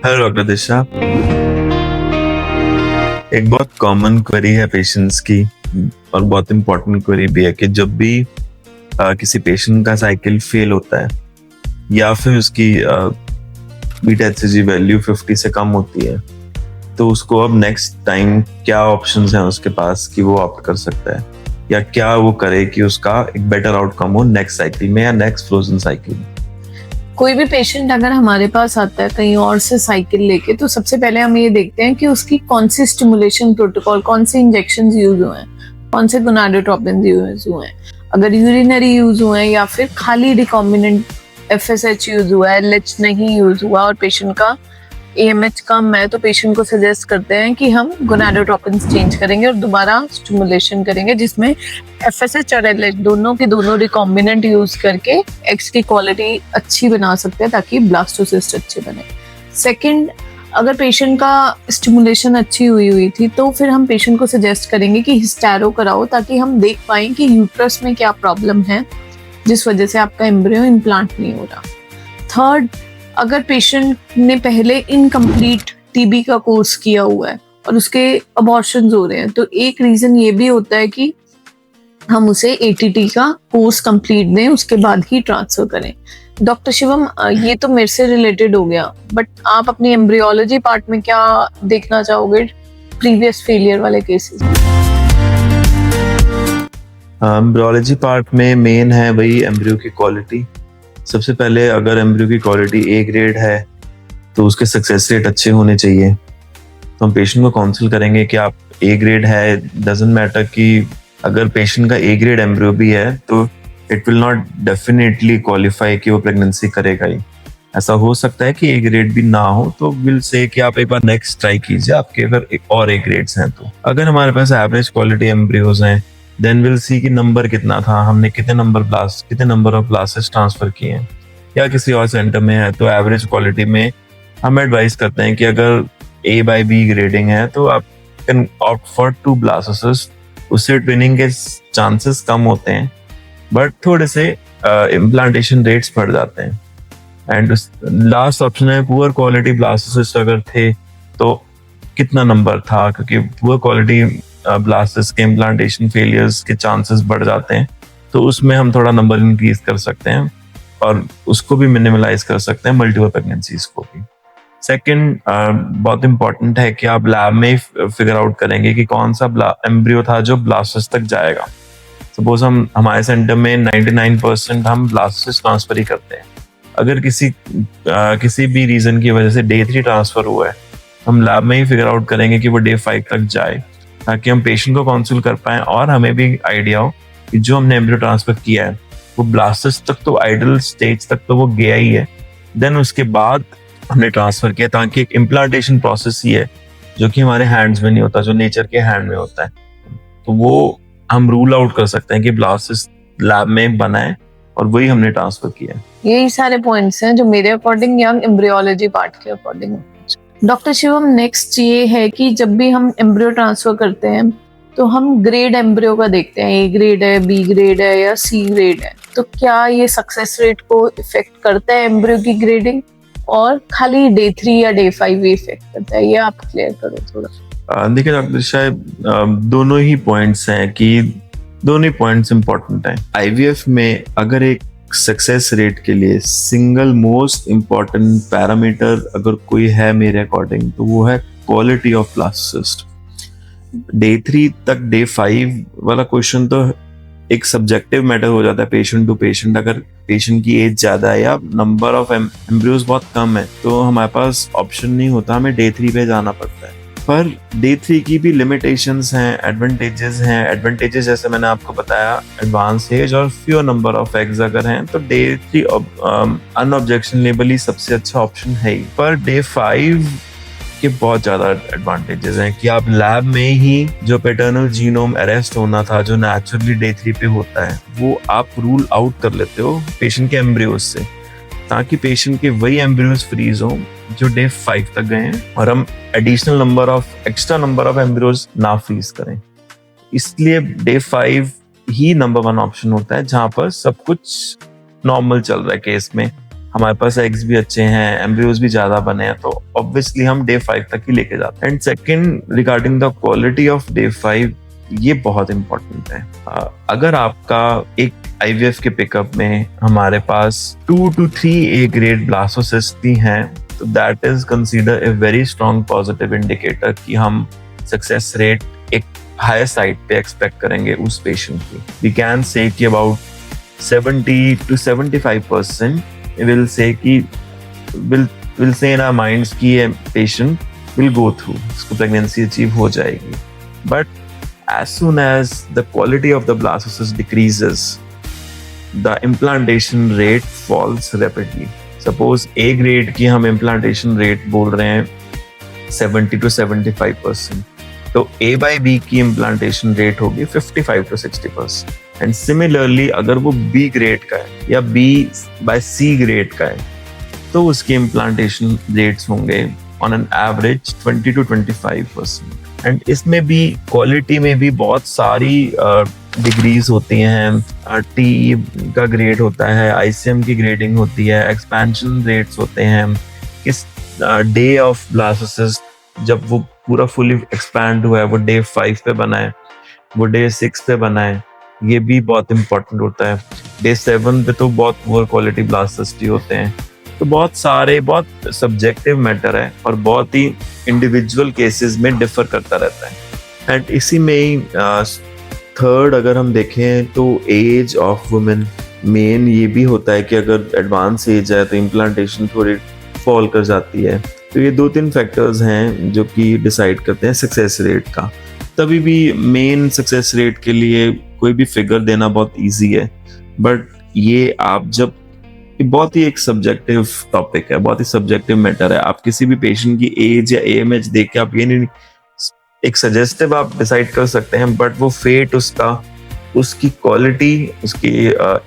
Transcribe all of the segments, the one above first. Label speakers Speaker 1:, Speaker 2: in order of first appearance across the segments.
Speaker 1: Hello doctor दिशा। एक बहुत common query है पेशेंट्स की और बहुत इंपॉर्टेंट क्वेरी भी है कि जब भी किसी पेशेंट का साइकिल फेल होता है या फिर उसकी बीटा एचसीजी वैल्यू 50 से कम होती है तो उसको अब नेक्स्ट टाइम क्या ऑप्शंस हैं उसके पास कि वो ऑप्ट कर सकता है या क्या वो करे कि उसका एक बेटर आउटकम हो नेक्स्ट साइकिल में या नेक्स्ट फ्रोजन साइकिल में।
Speaker 2: कोई भी पेशेंट अगर हमारे पास आता है कहीं और से साइकिल लेके, तो सबसे पहले हम ये देखते हैं कि उसकी कौन सी स्टिमुलेशन प्रोटोकॉल, कौन से इंजेक्शन यूज हुए हैं, कौन से गोनाडोट्रोपिन यूज हुए हैं, अगर यूरिनरी यूज हुए हैं या फिर खाली रिकॉम्बिनेंट एफएसएच यूज हुआ है, एलएच नहीं यूज हुआ और पेशेंट का एएमएच कम है, तो पेशेंट को सजेस्ट करते हैं कि हम गोनाडोट्रोपिन चेंज करेंगे और दोबारा स्टिमुलेशन करेंगे जिसमें एफएसएच और एलएच दोनों के दोनों रिकॉम्बिनेंट यूज करके एक्स की क्वालिटी अच्छी बना सकते हैं ताकि ब्लास्टोसिस्ट अच्छे बने। सेकंड, अगर पेशेंट का स्टिमुलेशन अच्छी हुई थी तो फिर हम पेशेंट को सजेस्ट करेंगे कि हिस्टेरो कराओ ताकि हम देख पाएं कि यूट्रस में क्या प्रॉब्लम है जिस वजह से आपका एम्ब्रियो इम्प्लांट नहीं हो रहा। थर्ड, अगर पेशेंट ने पहले इनकम्प्लीट टीबी का कोर्स किया हुआ है और उसके अबॉर्शंस हो रहे हैं तो एक रीजन ये भी होता है कि हम उसे एटीटी का कोर्स कंप्लीट दें, उसके बाद ही ट्रांसफर करें। डॉक्टर शिवम, ये तो मेरे से रिलेटेड हो गया, बट आप अपनी एम्ब्रियोलॉजी पार्ट में क्या देखना चाहोगे प्रीवियस फेलियर वाले केसेस में?
Speaker 1: एम्ब्रियोलॉजी पार्ट में मेन है वही एम्ब्रियो की क्वालिटी। सबसे पहले अगर एम्ब्रियो की क्वालिटी ए ग्रेड है तो उसके सक्सेस रेट अच्छे होने चाहिए। तो हम पेशेंट को काउंसिल करेंगे कि आप ए ग्रेड है, डजंट मैटर कि अगर पेशेंट का ए ग्रेड एम्ब्रियो भी है तो it will not definitely qualify कि वो प्रेगनेंसी करेगा ही। ऐसा हो सकता है कि ए ग्रेड भी ना हो तो विल से कि आप एक बार नेक्स्ट ट्राई कीजिए, आपके अगर एक और ए ग्रेड्स हैं तो। अगर हमारे पास एवरेज क्वालिटी एम्ब्रियोज हैं देन विल सी कि नंबर कितना था, हमने कितने नंबर ऑफ ब्लास्टेस ट्रांसफर किए हैं या किसी और सेंटर में है। तो एवरेज क्वालिटी में हम एडवाइस करते हैं कि अगर A by B ग्रेडिंग है तो आप कैन ऑप्ट फॉर 2 ब्लास्टेस। उससे ट्विनिंग के चांसेस कम होते हैं बट थोड़े से इम्प्लांटेशन रेट्स बढ़ जाते हैं। एंड लास्ट ऑप्शन है पुअर क्वालिटी ब्लास्टेस अगर थे तो कितना नंबर था, क्योंकि पुअर क्वालिटी ब्लास्टेस के इम्प्लांटेशन फेलियर्स के चांसेस बढ़ जाते हैं तो उसमें हम थोड़ा नंबर इंक्रीज कर सकते हैं और उसको भी मिनिमलाइज कर सकते हैं, मल्टीपल प्रेगनेंसीज को भी। सेकंड, बहुत इंपॉर्टेंट है कि आप लैब में फिगर आउट करेंगे कि कौन सा एम्ब्रियो था जो ब्लास्टेस तक जाएगा। सपोज हमारे सेंटर में 99% हम ब्लास्टेस ट्रांसफर ही करते हैं। अगर किसी भी रीजन की वजह से डे 3 ट्रांसफर हुआ है हम लैब में ही फिगर आउट करेंगे कि वो डे 5 तक जाए ताकि हम पेशेंट को काउंसिल कर पाएं और हमें भी आइडिया हो कि जो हमने एम्ब्रियो ट्रांसफर किया है वो ब्लास्टेस तक तो आइडल स्टेज तक तो वो गया ही है, देन उसके बाद हमने ट्रांसफर किया ताकि एक इम्प्लांटेशन प्रोसेस ही है जो कि हमारे हैंड्स में नहीं होता, जो नेचर के हैंड में होता है। तो वो हम रूल आउट कर सकते हैं कि ब्लास्टेस लैब में बना है और वही हमने ट्रांसफर किया है।
Speaker 2: यही सारे पॉइंट्स हैं जो मेरे अकॉर्डिंग यंग एम्ब्रियोलॉजी पार्ट के अकॉर्डिंग। डॉक्टर शिवम, नेक्स्ट ये है कि जब भी हम एम्ब्रियो ट्रांसफर करते हैं तो हम ग्रेड एम्ब्रियो का देखते हैं, ए ग्रेड है, बी ग्रेड है या सी ग्रेड है, तो क्या ये सक्सेस रेट को इफेक्ट करता है एम्ब्रियो की ग्रेडिंग और खाली डे 3 या डे 5 भी इफेक्ट करता है? ये आप क्लियर करो थोड़ा।
Speaker 1: देखिए डॉक्टर, शायद दोनों ही पॉइंट्स हैं कि दोनों ही पॉइंट्स इंपॉर्टेंट हैं। आईवीएफ में अगर एक सक्सेस रेट के लिए सिंगल मोस्ट इम्पॉर्टेंट पैरामीटर अगर कोई है मेरे अकॉर्डिंग तो वो है क्वालिटी ऑफ ब्लास्टोसिस्ट। डे 3 तक डे 5 वाला क्वेश्चन तो एक सब्जेक्टिव मैटर हो जाता है पेशेंट टू पेशेंट। अगर पेशेंट की एज ज्यादा है या नंबर ऑफ एम्ब्रियोज बहुत कम है तो हमारे पास ऑप्शन नहीं होता, हमें डे 3 पे जाना पड़ता है। पर डे 3 की भी लिमिटेशंस हैं, एडवांटेजेस हैं। एडवांटेजेस जैसे मैंने आपको बताया, एडवांस एज और फ्यूअर नंबर ऑफ एग्स अगर हैं तो डे 3 अनऑब्जेक्शनेबली सबसे अच्छा ऑप्शन है ही। पर डे 5 के बहुत ज्यादा एडवांटेजेस हैं कि आप लैब में ही जो पैटर्नल जीनोम अरेस्ट होना था जो नेचुरली डे 3 पे होता है वो आप रूल आउट कर लेते हो पेशेंट के एम्ब्रियोज से, ताकि पेशेंट के वही एम्ब्रियोज फ्रीज हो जो डे 5 तक गए हैं और हम additional extra number of embryos ना फ्रीज करें। इसलिए डे 5 ही नंबर 1 ऑप्शन होता है जहां पर सब कुछ नॉर्मल चल रहा है केस में। हमारे पास एग्स भी अच्छे हैं, एम्ब्रियोज भी ज्यादा बने हैं, तो ऑब्वियसली हम डे 5 तक ही लेके जाते हैं। And second, regarding the quality of day 5, ये बहुत इंपॉर्टेंट है। अगर आपका एक IVF के पिकअप में हमारे पास 2 to 3 A ग्रेड ब्लास्टोसिस्ट भी हैं, तो that is consider a very strong positive indicator कि हम सक्सेस रेट एक हायर साइड पे एक्सपेक्ट करेंगे उस पेशेंट की। वी कैन से कि अबाउट 70 to 75% will say कि will say in our minds कि ये patient will go through, इसको pregnancy achieve हो जाएगी। But as soon as the quality of the blastocyst decreases, the implantation rate falls rapidly. Suppose A grade की हम implantation rate बोल रहे हैं 70 to 75%, तो A by B की implantation rate होगी 55 to 60%. एंड सिमिलरली अगर वो B ग्रेड का है या B by C ग्रेड का है, तो उसके इम्प्लांटेशन रेट्स होंगे on an average 20 to 25%। And इसमें भी क्वालिटी में भी बहुत सारी डिग्रीज होती हैं। TE का ग्रेड होता है, ICM की ग्रेडिंग होती है, एक्सपेंशन रेट्स होते हैं, किस डे ऑफ ब्लास्टोसिस्ट जब वो पूरा फुली एक्सपैंड हुआ है, वो डे 5 पे बना है, वो डे 6 पे बना है, ये भी बहुत इंपॉर्टेंट होता है। डे 7 पे तो बहुत पुअर क्वालिटी ब्लास्टोसिस्ट ही होते हैं। तो बहुत सब्जेक्टिव मैटर है और बहुत ही इंडिविजुअल केसेस में डिफर करता रहता है। एंड इसी में ही थर्ड अगर हम देखें तो एज ऑफ वुमेन मेन ये भी होता है कि अगर एडवांस एज है तो इम्प्लांटेशन थोड़ी फॉल कर जाती है। तो ये 2-3 फैक्टर्स हैं जो कि डिसाइड करते हैं सक्सेस रेट का। तभी भी मेन सक्सेस रेट के लिए कोई भी फिगर देना बहुत इजी है, बट ये आप जब बहुत ही एक सब्जेक्टिव टॉपिक है, बहुत ही सब्जेक्टिव मैटर है। आप किसी भी पेशेंट की एज या AMH देख के आप ये नहीं, एक सजेस्टिव आप डिसाइड कर सकते हैं, बट वो फेट उसका, उसकी क्वालिटी, उसकी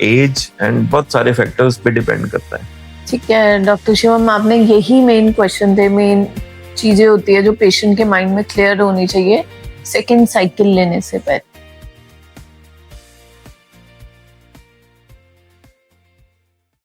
Speaker 1: एज एंड बहुत सारे फैक्टर्स पे डिपेंड करता है।
Speaker 2: ठीक है डॉक्टर शिवम, आपने यही मेन क्वेश्चन थे, मेन चीजें होती है जो पेशेंट के माइंड में क्लियर होनी चाहिए सेकेंड साइकिल लेने से पहले।